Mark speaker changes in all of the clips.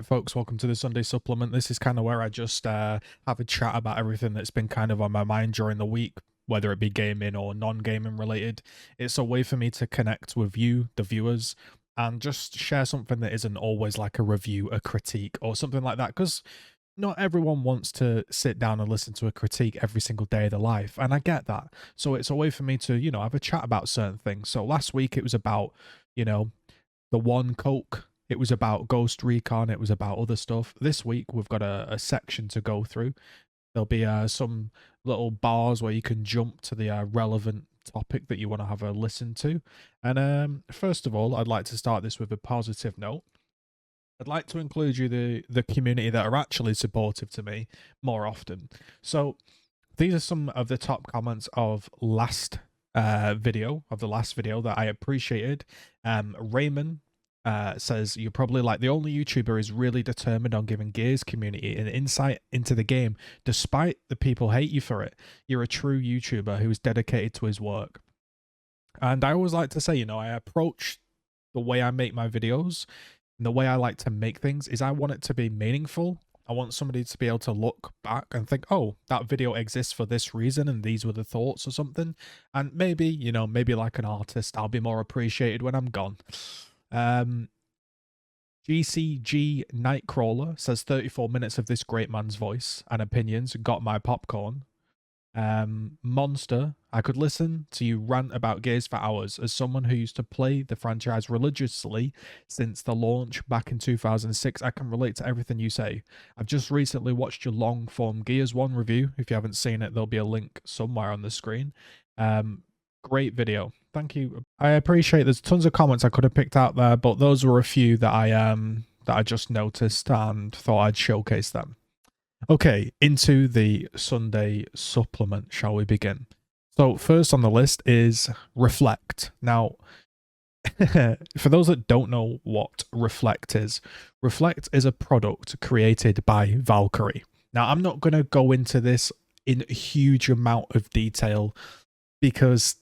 Speaker 1: Right, folks, welcome to the Sunday Supplement. This is kind of where I just have a chat about everything that's been kind of on my mind during the week, whether it be gaming or non-gaming related. It's a way for me to connect with you, the viewers, and just share something that isn't always like a review, a critique, or something like that, because not everyone wants to sit down and listen to a critique every single day of their life, and I get that. So it's a way for me to, have a chat about certain things. So last week it was about, you know, the one Coke. It was about Ghost Recon. It was about other stuff. This week, we've got a section to go through. There'll be some little bars where you can jump to the relevant topic that you want to have a listen to. And first of all, I'd like to start this with a positive note. I'd like to include you, the community that are actually supportive to me more often. So these are some of the top comments of the last video that I appreciated. Raymond says, "You're probably like the only YouTuber is really determined on giving Gears community an insight into the game, despite the people hate you for it. You're a true YouTuber who is dedicated to his work." And I always like to say, I approach the way I make my videos and the way I like to make things is I want it to be meaningful. I want somebody to be able to look back and think, oh, that video exists for this reason and these were the thoughts or something. And maybe, maybe like an artist, I'll be more appreciated when I'm gone. GCG Nightcrawler says 34 minutes of this great man's voice and opinions got my popcorn. Monster, I could listen to you rant about Gears for hours. As someone who used to play the franchise religiously since the launch back in 2006, I can relate to everything you say. I've just recently watched your long form Gears 1 review. If you haven't seen it, there'll be a link somewhere on the screen. Great video. Thank you. I appreciate there's tons of comments I could have picked out there, but those were a few that I just noticed and thought I'd showcase them. Okay, into the Sunday supplement, shall we begin? So first on the list is Reflect. Now, for those that don't know what Reflect is a product created by Valkyrie. Now, I'm not going to go into this in a huge amount of detail because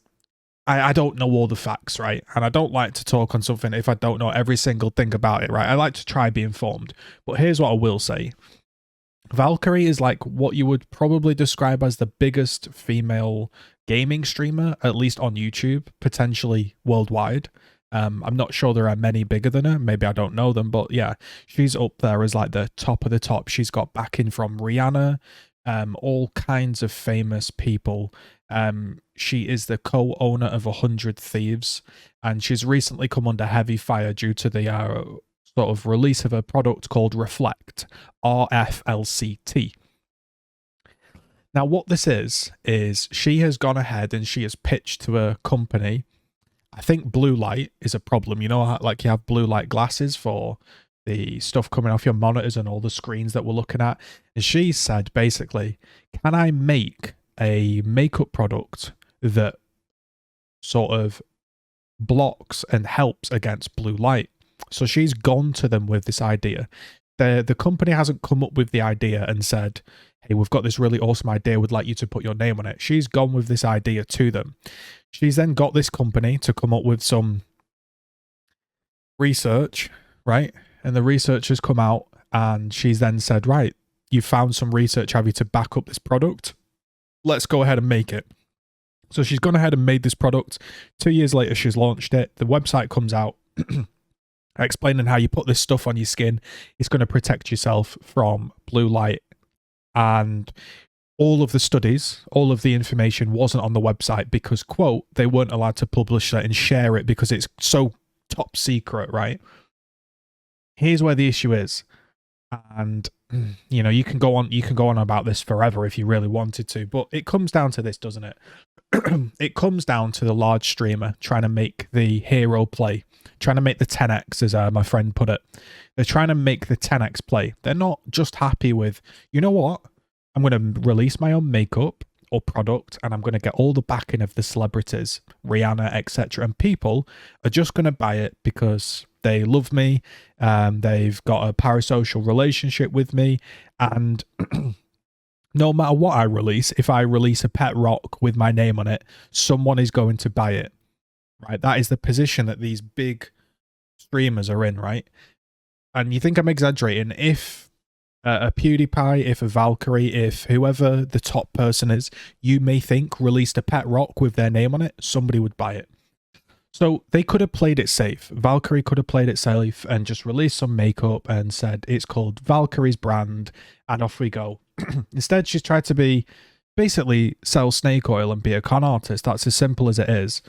Speaker 1: I don't know all the facts, right? And I don't like to talk on something if I don't know every single thing about it, right? I like to try be informed. But here's what I will say. Valkyrie is like what you would probably describe as the biggest female gaming streamer, at least on YouTube, potentially worldwide. I'm not sure there are many bigger than her. Maybe I don't know them, but yeah, she's up there as like the top of the top. She's got backing from Rihanna, all kinds of famous people. She is the co-owner of 100 Thieves, and she's recently come under heavy fire due to the sort of release of a product called Reflect, RFLCT. Now, what this is she has gone ahead and she has pitched to a company. I think blue light is a problem. You know how, like, you have blue light glasses for the stuff coming off your monitors and all the screens that we're looking at. And she said, basically, can I make a makeup product that sort of blocks and helps against blue light? So she's gone to them with this idea. The company hasn't come up with the idea and said, hey, we've got this really awesome idea, we'd like you to put your name on it. She's gone with this idea to them. She's then got this company to come up with some research, right? And the research has come out and she's then said, right, you found some research, have you, to back up this product? Let's go ahead and make it. So she's gone ahead and made this product. 2 years later, she's launched it. The website comes out explaining how you put this stuff on your skin. It's going to protect yourself from blue light. And all of the studies, all of the information wasn't on the website because, quote, they weren't allowed to publish that and share it because it's so top secret, right? Here's where the issue is. And, you can go on about this forever if you really wanted to, but it comes down to this, doesn't it? It comes down to the large streamer trying to make the hero play, trying to make the 10x, as my friend put it. They're trying to make the 10x play. They're not just happy with, you know what? I'm going to release my own makeup or product and I'm going to get all the backing of the celebrities, Rihanna, etc. And people are just going to buy it because they love me. They've got a parasocial relationship with me. And no matter what I release, if I release a pet rock with my name on it, someone is going to buy it, right? That is the position that these big streamers are in, right? and you think I'm exaggerating, if a PewDiePie, if a Valkyrie, if whoever the top person is, you may think released a pet rock with their name on it, somebody would buy it. So they could have played it safe. Valkyrie could have played it safe and just released some makeup and said it's called Valkyrie's brand, and off we go. Instead, she's tried to be basically sell snake oil and be a con artist. That's as simple as it is.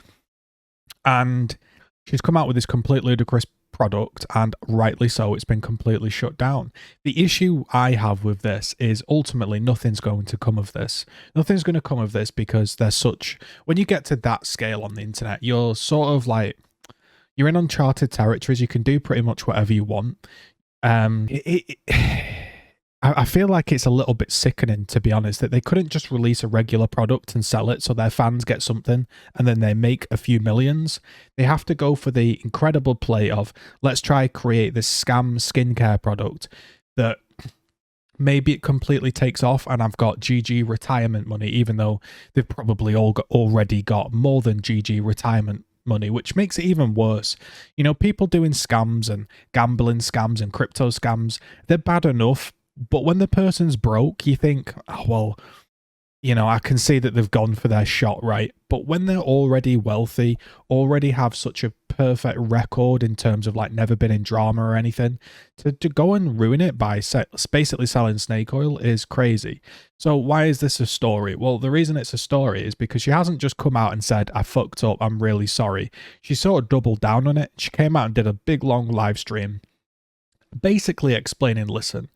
Speaker 1: And she's come out with this completely ludicrous product, and rightly so, it's been completely shut down. The issue I have with this is ultimately nothing's going to come of this. Nothing's going to come of this because there's such... When you get to that scale on the internet, you're sort of like... You're in uncharted territories. You can do pretty much whatever you want. I feel like it's a little bit sickening, to be honest, that they couldn't just release a regular product and sell it so their fans get something and then they make a few millions. They have to go for the incredible play of, let's try create this scam skincare product that maybe it completely takes off and I've got GG retirement money, even though they've probably already got more than GG retirement money, which makes it even worse. You know, people doing scams and gambling scams and crypto scams, they're bad enough. But when the person's broke, you think, oh, well, you know, I can see that they've gone for their shot, right? But when they're already wealthy, already have such a perfect record in terms of like never been in drama or anything, to go and ruin it by basically selling snake oil is crazy. So why is this a story? Well, the reason it's a story is because she hasn't just come out and said, I fucked up, I'm really sorry. She sort of doubled down on it. She came out and did a big long live stream basically explaining, listen,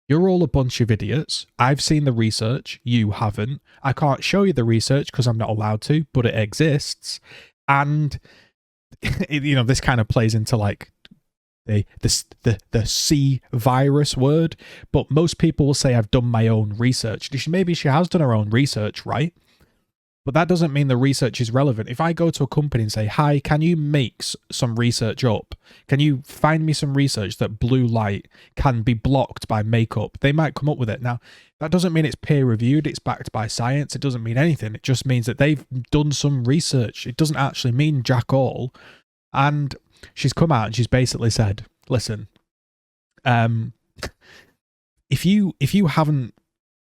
Speaker 1: you're all a bunch of idiots. I've seen the research. You haven't. I can't show you the research because I'm not allowed to, but it exists. And, you know, this kind of plays into like the C virus word, but most people will say I've done my own research. Maybe she has done her own research, right? But that doesn't mean the research is relevant. If I go to a company and say, hi, can you make some research up? Can you find me some research that blue light can be blocked by makeup? They might come up with it. Now, that doesn't mean it's peer-reviewed. It's backed by science. It doesn't mean anything. It just means that they've done some research. It doesn't actually mean jack all. And she's come out and she's basically said, listen, if you haven't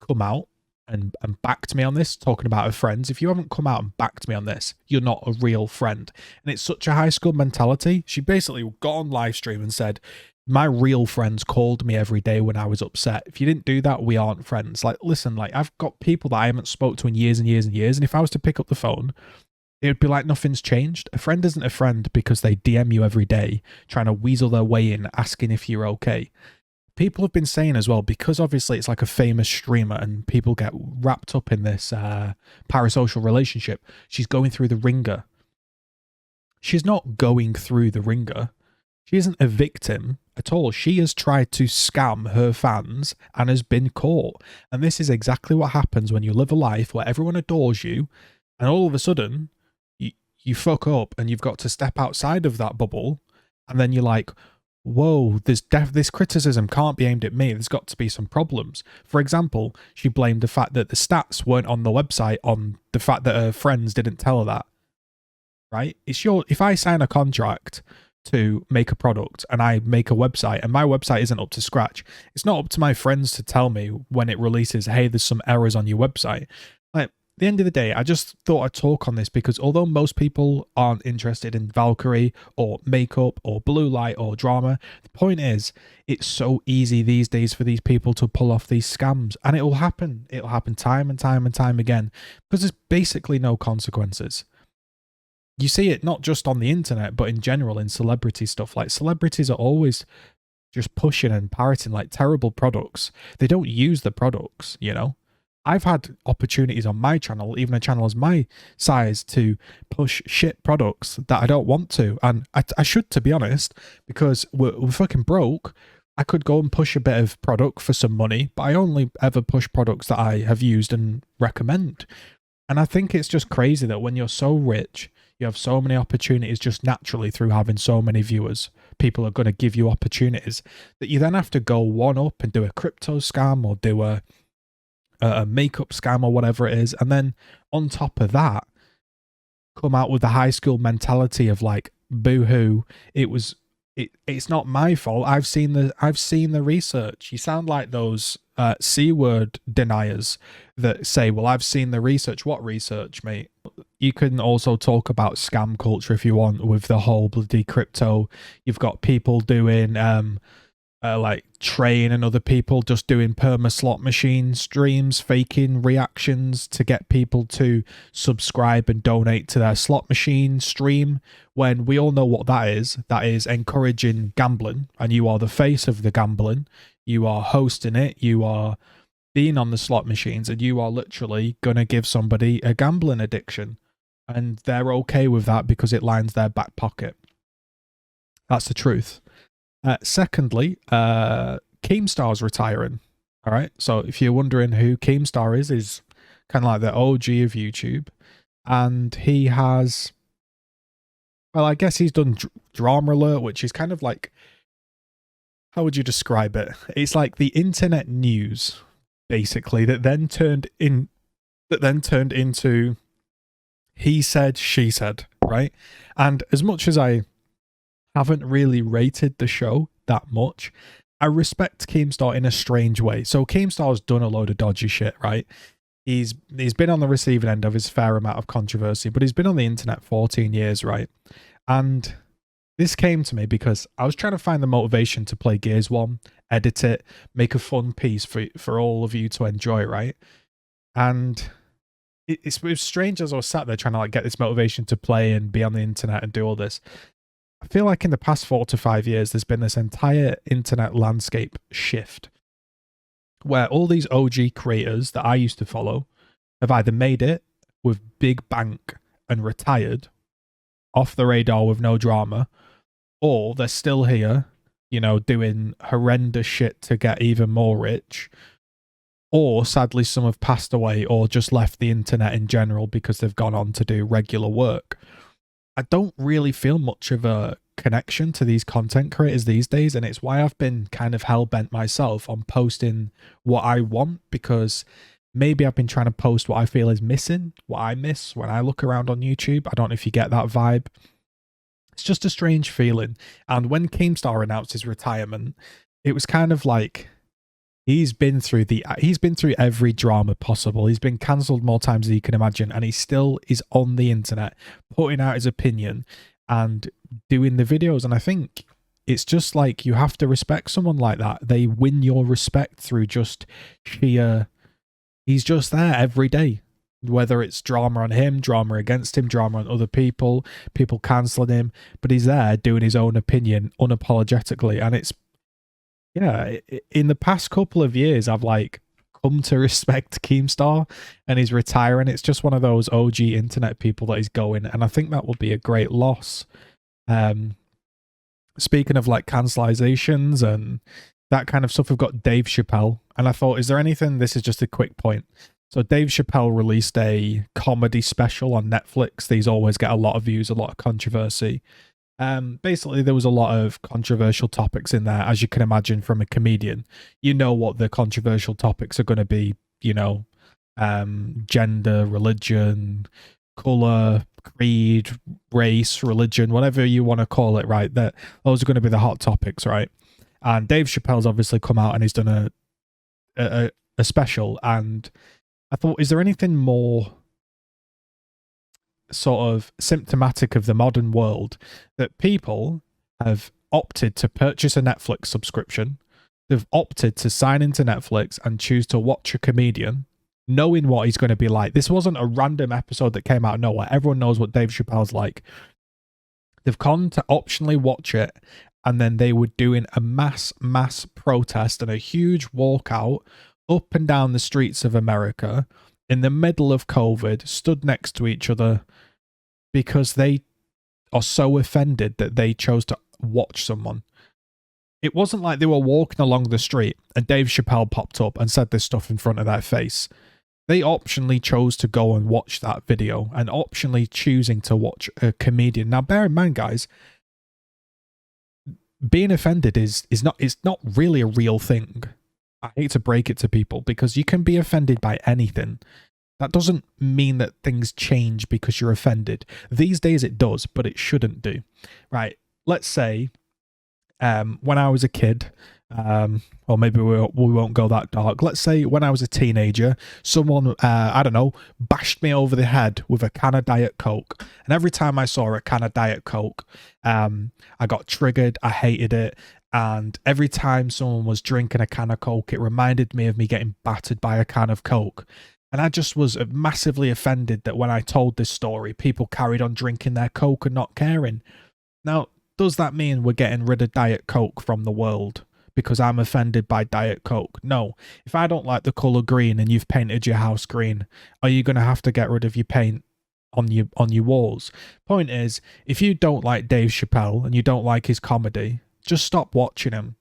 Speaker 1: come out and backed me on this, talking about her friends, if you haven't come out and backed me on this, you're not a real friend. And it's such a high school mentality. She basically got on live stream and said, my real friends called me every day when I was upset. If you didn't do that, we aren't friends. Like, listen, like I've got people that I haven't spoke to in years and years and years. And if I was to pick up the phone, it would be like nothing's changed. A friend isn't a friend because they DM you every day, trying to weasel their way in, asking if you're okay. People have been saying as well, because obviously it's like a famous streamer and people get wrapped up in this parasocial relationship. She's going through the ringer. She's not going through the ringer. She isn't a victim at all. She has tried to scam her fans and has been caught. And this is exactly what happens when you live a life where everyone adores you and all of a sudden you fuck up and you've got to step outside of that bubble, and then you're like, whoa, this criticism can't be aimed at me. There's got to be some problems. For example, she blamed the fact that the stats weren't on the website on the fact that her friends didn't tell her that. Right? If I sign a contract to make a product and I make a website and my website isn't up to scratch, it's not up to my friends to tell me when it releases, hey, there's some errors on your website. Like, at the end of the day, I just thought I'd talk on this because although most people aren't interested in Valkyrie or makeup or blue light or drama, the point is it's so easy these days for these people to pull off these scams, and it will happen. It'll happen time and time and time again because there's basically no consequences. You see it not just on the internet, but in general in celebrity stuff. Like, celebrities are always just pushing and parroting like terrible products. They don't use the products, you know? I've had opportunities on my channel, even a channel as my size, to push shit products that I don't want to. And I should, to be honest, because we're fucking broke. I could go and push a bit of product for some money, but I only ever push products that I have used and recommend. And I think it's just crazy that when you're so rich, you have so many opportunities just naturally through having so many viewers. People are going to give you opportunities that you then have to go one up and do a crypto scam or do a makeup scam or whatever it is, and then on top of that come out with the high school mentality of like, boo-hoo, it was it's not my fault. I've seen the research. You sound like those C word deniers that say, well, I've seen the research. What research, mate? You can also talk about scam culture if you want, with the whole bloody crypto. You've got people doing like Train and other people just doing perma slot machine streams, faking reactions to get people to subscribe and donate to their slot machine stream, when we all know what that is. That is encouraging gambling, and you are the face of the gambling. You are hosting it, you are being on the slot machines, and you are literally gonna give somebody a gambling addiction, and they're okay with that because it lines their back pocket. That's the truth. Secondly, Keemstar's retiring. All right. So if you're wondering who Keemstar is kind of like the OG of YouTube. And he has, well, I guess he's done Drama Alert, which is kind of like, how would you describe it? It's like the internet news, basically, that then turned into he said, she said, right? And as much as I haven't really rated the show that much, I respect Keemstar in a strange way. So Keemstar's done a load of dodgy shit, right? He's been on the receiving end of his fair amount of controversy, but he's been on the internet 14 years, right? And this came to me because I was trying to find the motivation to play Gears 1, edit it, make a fun piece for all of you to enjoy, right? And it was strange as I was sat there trying to like get this motivation to play and be on the internet and do all this. I feel like in the past 4 to 5 years, there's been this entire internet landscape shift where all these OG creators that I used to follow have either made it with big bank and retired off the radar with no drama, or they're still here, you know, doing horrendous shit to get even more rich, or sadly some have passed away or just left the internet in general because they've gone on to do regular work. I don't really feel much of a connection to these content creators these days, and it's why I've been kind of hell-bent myself on posting what I want, because maybe I've been trying to post what I feel is missing, what I miss when I look around on YouTube. I don't know if you get that vibe. It's just a strange feeling. And when Keemstar announced his retirement, it was kind of like he's been through every drama possible. He's been cancelled more times than you can imagine, and he still is on the internet putting out his opinion and doing the videos. And I think it's just like, you have to respect someone like that. They win your respect through just sheer, he's just there every day, whether it's drama on him, drama against him, drama on other people, people cancelling him, but he's there doing his own opinion unapologetically. And it's, yeah, in the past couple of years, I've like come to respect Keemstar, and he's retiring. It's just one of those OG internet people that he's going, and I think that will be a great loss. Speaking of like cancelizations and that kind of stuff, we've got Dave Chappelle, and I thought, is there anything, this is just a quick point. So Dave Chappelle released a comedy special on Netflix. These always get a lot of views, a lot of controversy. Basically, there was a lot of controversial topics in there, as you can imagine from a comedian. You know what the controversial topics are going to be, you know, gender, religion, color, creed, race, religion, whatever you want to call it, right? Those are going to be the hot topics, right? And Dave Chappelle's obviously come out and he's done a special, and I thought, is there anything more sort of symptomatic of the modern world that people have opted to purchase a Netflix subscription? They've opted to sign into Netflix and choose to watch a comedian, knowing what he's going to be like. This wasn't a random episode that came out of nowhere. Everyone knows what Dave Chappelle's like. They've gone to optionally watch it, and then they were doing a mass protest and a huge walkout up and down the streets of America in the middle of COVID, stood next to each other because they are so offended that they chose to watch someone. It wasn't like they were walking along the street and Dave Chappelle popped up and said this stuff in front of their face. They optionally chose to go and watch that video, and optionally choosing to watch a comedian. Now, bear in mind, guys, being offended is not really a real thing. I hate to break it to people, because you can be offended by anything. That doesn't mean that things change because you're offended. These days it does, but it shouldn't do. Right? Let's say when I was a kid, or maybe we won't go that dark. Let's say when I was a teenager, someone, I don't know, bashed me over the head with a can of Diet Coke. And every time I saw a can of Diet Coke, I got triggered. I hated it. And every time someone was drinking a can of Coke, it reminded me of me getting battered by a can of Coke. And I just was massively offended that when I told this story, people carried on drinking their Coke and not caring. Now, does that mean we're getting rid of Diet Coke from the world because I'm offended by Diet Coke? No. If I don't like the colour green and you've painted your house green, are you going to have to get rid of your paint on your walls? Point is, if you don't like Dave Chappelle and you don't like his comedy, just stop watching him.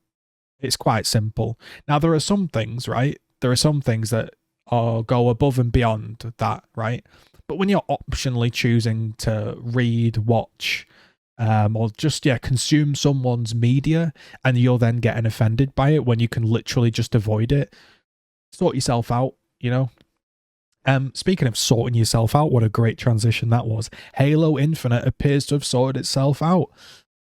Speaker 1: It's quite simple. Now, there are some things, right? There are some things that go above and beyond that, right? But when you're optionally choosing to read, watch, or just consume someone's media, and you're then getting offended by it when you can literally just avoid it, sort yourself out, you know. Speaking of sorting yourself out, what a great transition that was. Halo Infinite appears to have sorted itself out.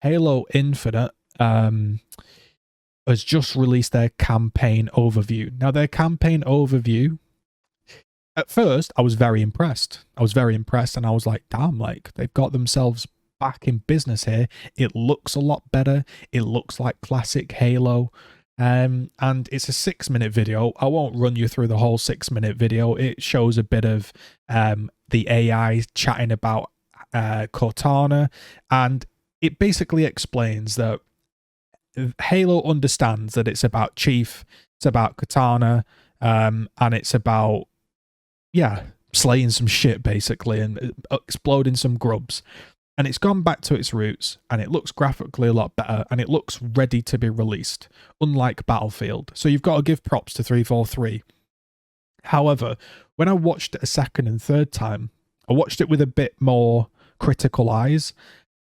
Speaker 1: Halo Infinite has just released their campaign overview. Now, their campaign overview, at first I was very impressed, and I was like, damn, like, they've got themselves back in business here. It looks a lot better. It looks like classic Halo. And it's a 6-minute video. I won't run you through the whole 6-minute video. It shows a bit of the AI chatting about Cortana, and it basically explains that Halo understands that it's about Chief, it's about Cortana, and it's about slaying some shit basically and exploding some grubs. And it's gone back to its roots, and it looks graphically a lot better, and it looks ready to be released, unlike Battlefield. So you've got to give props to 343. However, when I watched it a second and third time, I watched it with a bit more critical eyes,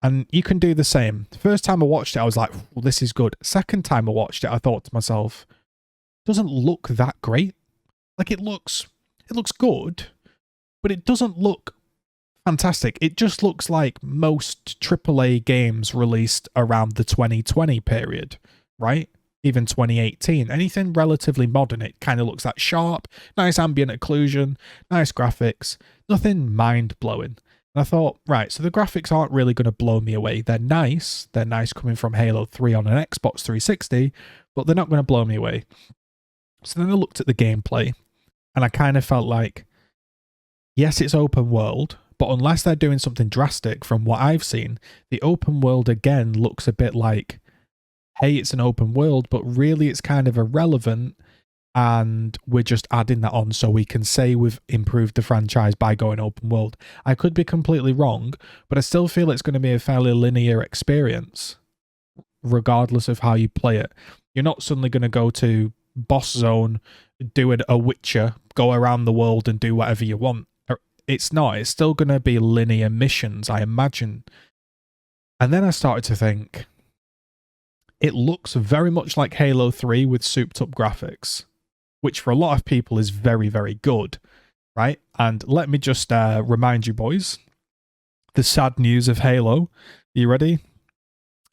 Speaker 1: and you can do the same. The first time I watched it, I was like, well, this is good. Second time I watched it, I thought to myself, it doesn't look that great. Like, it looks good, but it doesn't look fantastic. It just looks like most AAA games released around the 2020 period, right? Even 2018. Anything relatively modern, it kind of looks that sharp, nice ambient occlusion, nice graphics, nothing mind-blowing. And I thought, right, so the graphics aren't really going to blow me away. They're nice coming from Halo 3 on an Xbox 360, but they're not going to blow me away. So then I looked at the gameplay, and I kind of felt like, yes, it's open world, but unless they're doing something drastic from what I've seen, the open world again looks a bit like, hey, it's an open world, but really it's kind of irrelevant, and we're just adding that on so we can say we've improved the franchise by going open world. I could be completely wrong, but I still feel it's going to be a fairly linear experience, regardless of how you play it. You're not suddenly going to go to boss zone, do a Witcher, go around the world and do whatever you want. It's not. It's still going to be linear missions, I imagine. And then I started to think, it looks very much like Halo 3 with souped up graphics, which for a lot of people is very, very good, right? And let me just remind you boys, the sad news of Halo. Are you ready?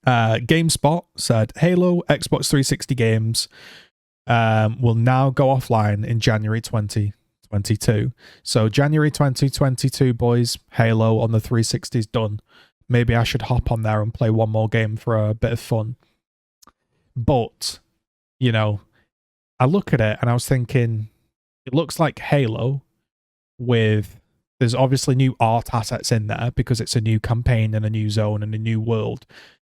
Speaker 1: GameSpot said, Halo Xbox 360 games will now go offline in January 2022. So January 2022, boys, Halo on the 360 is done. Maybe I should hop on there and play one more game for a bit of fun. But, you know, I look at it and I was thinking, it looks like Halo with, there's obviously new art assets in there because it's a new campaign and a new zone and a new world.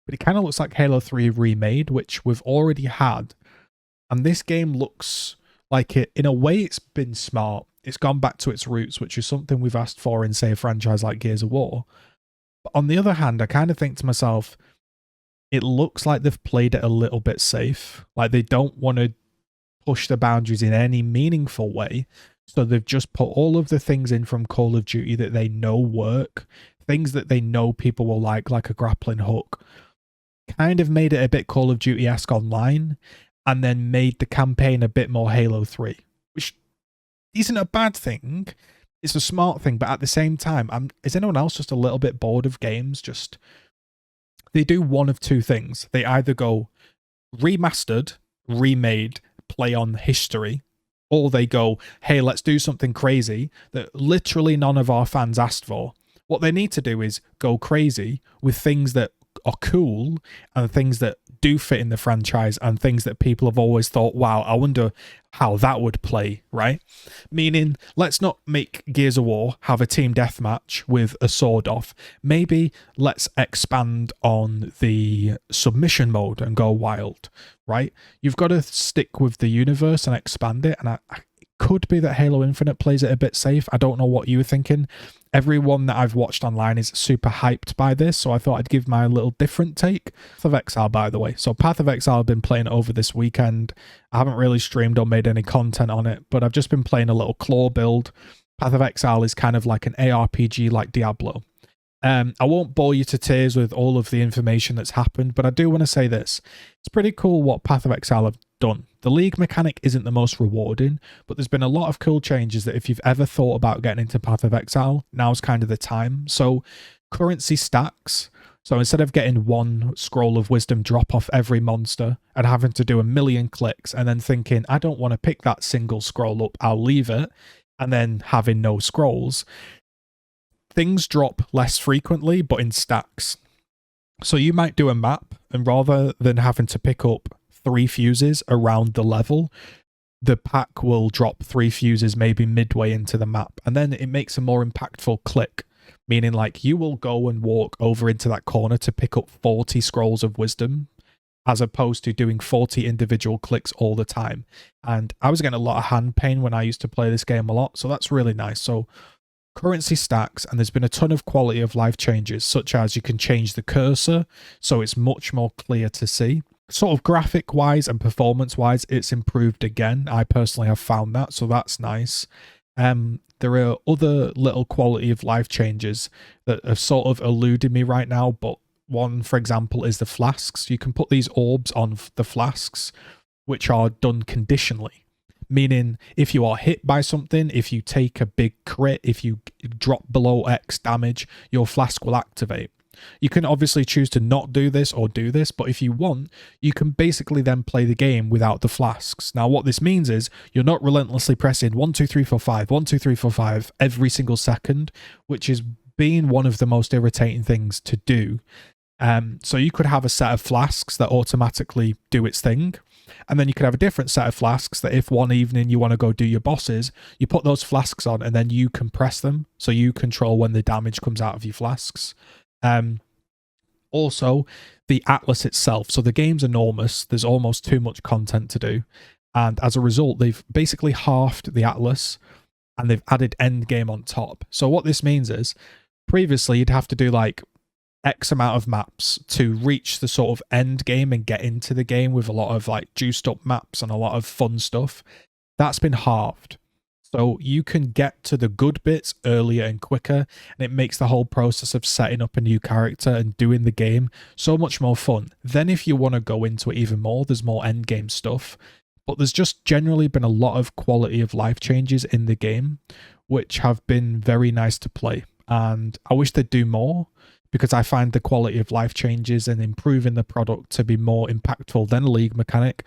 Speaker 1: But it kind of looks like Halo 3 remade, which we've already had. And this game looks like it, in a way, it's been smart. It's gone back to its roots, which is something we've asked for in, say, a franchise like Gears of War. But on the other hand, I kind of think to myself, it looks like they've played it a little bit safe. Like they don't want to push the boundaries in any meaningful way. So they've just put all of the things in from Call of Duty that they know work, things that they know people will like a grappling hook, kind of made it a bit Call of Duty-esque online, and then made the campaign a bit more Halo 3, which isn't a bad thing. It's a smart thing, but at the same time, is anyone else just a little bit bored of games just They do one of two things. They either go remastered, remade, play on history, or they go, hey, let's do something crazy that literally none of our fans asked for. What they need to do is go crazy with things that are cool and things that do fit in the franchise and things that people have always thought, wow, I wonder how that would play, right? Meaning, let's not make Gears of War have a team deathmatch with a sword off. Maybe let's expand on the submission mode and go wild, right? You've got to stick with the universe and expand it, and it could be that Halo Infinite plays it a bit safe. I don't know what you were thinking. Everyone that I've watched online is super hyped by this, so I thought I'd give my little different take. Path of Exile, by the way. So Path of Exile I've been playing over this weekend. I haven't really streamed or made any content on it, but I've just been playing a little claw build. Path of Exile is kind of like an ARPG like Diablo. I won't bore you to tears with all of the information that's happened, but I do want to say this. It's pretty cool what Path of Exile have done. The League mechanic isn't the most rewarding, but there's been a lot of cool changes that if you've ever thought about getting into Path of Exile, now's kind of the time. So currency stacks. So instead of getting one scroll of wisdom drop off every monster and having to do a million clicks and then thinking, I don't want to pick that single scroll up, I'll leave it, and then having no scrolls, things drop less frequently, but in stacks. So you might do a map, and rather than having to pick up 3 fuses around the level, the pack will drop 3 fuses maybe midway into the map, and then it makes a more impactful click, meaning like you will go and walk over into that corner to pick up 40 scrolls of wisdom, as opposed to doing 40 individual clicks all the time. And I was getting a lot of hand pain when I used to play this game a lot, so that's really nice. So currency stacks, and there's been a ton of quality of life changes, such as you can change the cursor so it's much more clear to see. Sort of graphic wise and performance wise, it's improved again. I personally have found that, so that's nice. There are other little quality of life changes that have sort of eluded me right now, but one, for example, is the flasks. You can put these orbs on the flasks, which are done conditionally. Meaning, if you are hit by something, if you take a big crit, if you drop below X damage, your flask will activate. You can obviously choose to not do this or do this, but if you want, you can basically then play the game without the flasks. Now, what this means is you're not relentlessly pressing 1, 2, 3, 4, 5, 1, 2, 3, 4, 5 every single second, which is being one of the most irritating things to do. So you could have a set of flasks that automatically do its thing, and then you could have a different set of flasks that if one evening you want to go do your bosses, you put those flasks on and then you compress them, so you control when the damage comes out of your flasks. Also, the Atlas itself. So the game's enormous. There's almost too much content to do. And as a result, they've basically halved the Atlas and they've added endgame on top. So what this means is, previously you'd have to do like X amount of maps to reach the sort of end game and get into the game with a lot of like juiced up maps and a lot of fun stuff. That's been halved. So you can get to the good bits earlier and quicker, and it makes the whole process of setting up a new character and doing the game so much more fun. Then if you want to go into it even more, there's more end game stuff. But there's just generally been a lot of quality of life changes in the game, which have been very nice to play. And I wish they'd do more, because I find the quality of life changes and improving the product to be more impactful than League mechanic.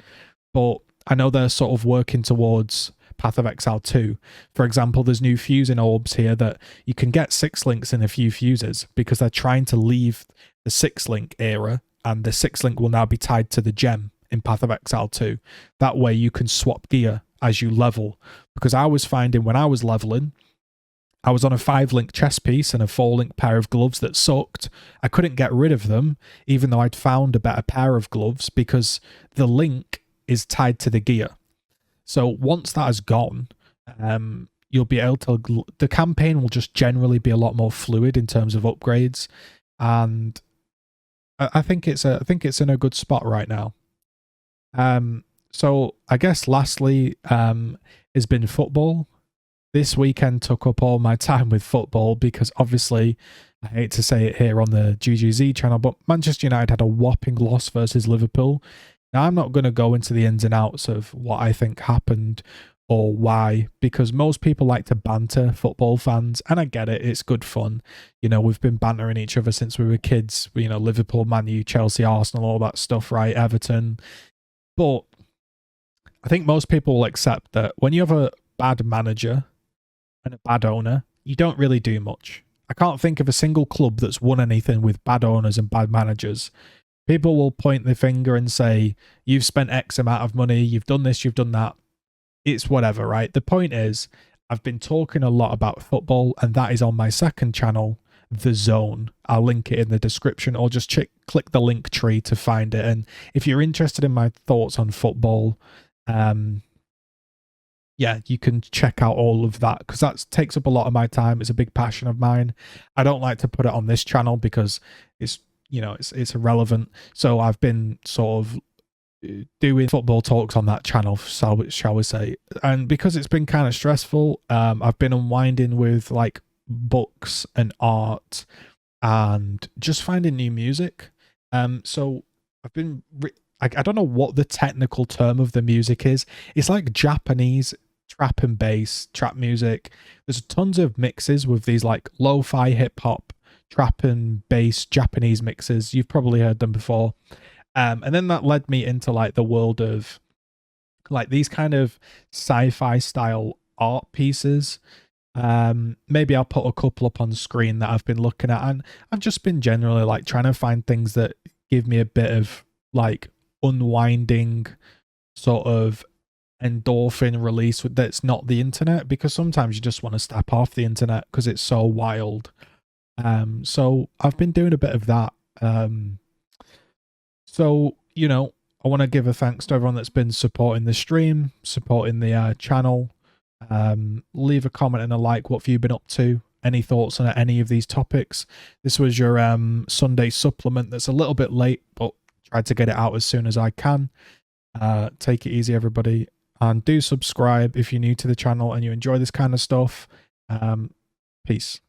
Speaker 1: But I know they're sort of working towards Path of Exile 2. For example, there's new fusing orbs here that you can get 6 links in a few fuses, because they're trying to leave the 6 link era, and the 6 link will now be tied to the gem in Path of Exile 2. That way you can swap gear as you level, because I was finding when I was leveling, I was on a 5-link chest piece and a 4-link pair of gloves that sucked. I couldn't get rid of them, even though I'd found a better pair of gloves, because the link is tied to the gear. So once that has gone, you'll be able to... The campaign will just generally be a lot more fluid in terms of upgrades, and I think it's in a good spot right now. So I guess lastly has been football. This weekend took up all my time with football because obviously, I hate to say it here on the GGZII channel, but Manchester United had a whopping loss versus Liverpool. Now, I'm not going to go into the ins and outs of what I think happened, or why, because most people like to banter, football fans, and I get it, it's good fun. You know, we've been bantering each other since we were kids, you know, Liverpool, Man U, Chelsea, Arsenal, all that stuff, right? Everton. But I think most people will accept that when you have a bad manager and a bad owner, you don't really do much. I can't think of a single club that's won anything with bad owners and bad managers. People will point the finger and say, you've spent X amount of money, you've done this, you've done that. It's whatever, right? The point is, I've been talking a lot about football, and that is on my second channel, The Zone. I'll link it in the description, or just click the link tree to find it. And if you're interested in my thoughts on football, yeah, you can check out all of that, because that takes up a lot of my time. It's a big passion of mine. I don't like to put it on this channel because it's, you know, it's irrelevant. So I've been sort of doing football talks on that channel, shall we say. And because it's been kind of stressful, I've been unwinding with like books and art and just finding new music. So I've been I don't know what the technical term of the music is. It's like Japanese trap and bass, trap music. There's tons of mixes with these like lo-fi hip hop, trap and bass Japanese mixes. You've probably heard them before. And then that led me into like the world of like these kind of sci-fi style art pieces. Maybe I'll put a couple up on screen that I've been looking at, and I've just been generally like trying to find things that give me a bit of like unwinding sort of endorphin release that's not the internet, because sometimes you just want to step off the internet because it's so wild. So I've been doing a bit of that. So, you know, I want to give a thanks to everyone that's been supporting the stream, supporting the channel. Leave a comment and a like. What have you been up to? Any thoughts on any of these topics? This was your Sunday supplement that's a little bit late, but tried to get it out as soon as I can. Take it easy, everybody. And do subscribe if you're new to the channel and you enjoy this kind of stuff. Peace.